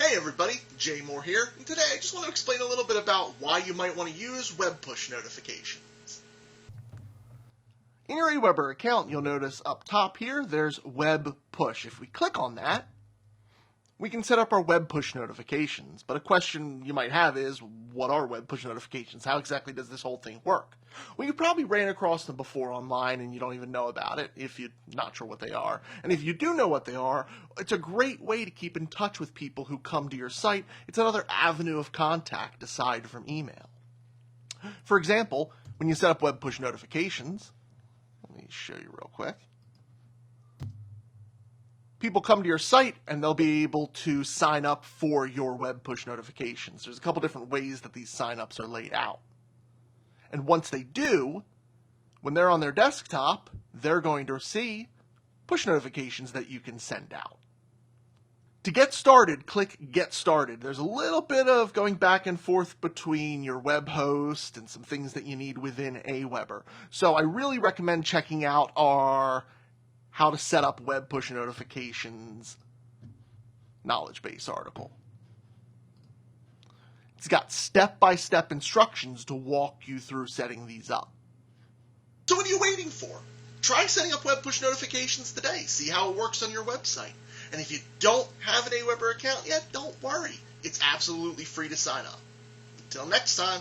Hey everybody, Jay Moore here, and today I just want to explain a little bit about why you might want to use web push notifications. In your AWeber account, you'll notice up top here, there's web push. If we click on that, we can set up our web push notifications. But a question you might have is, what are web push notifications? How exactly does this whole thing work? Well, you probably ran across them before online and you don't even know about it if you're not sure what they are. And if you do know what they are, it's a great way to keep in touch with people who come to your site. It's another avenue of contact aside from email. For example, when you set up web push notifications, let me show you real quick. People come to your site and they'll be able to sign up for your web push notifications. There's a couple different ways that these signups are laid out. And once they do, when they're on their desktop, they're going to see push notifications that you can send out. To get started, click Get Started. There's a little bit of going back and forth between your web host and some things that you need within AWeber. So I really recommend checking out our How to Set Up Web Push Notifications knowledge base article. It's got step-by-step instructions to walk you through setting these up. So what are you waiting for? Try setting up web push notifications today. See how it works on your website. And if you don't have an AWeber account yet, don't worry. It's absolutely free to sign up. Until next time.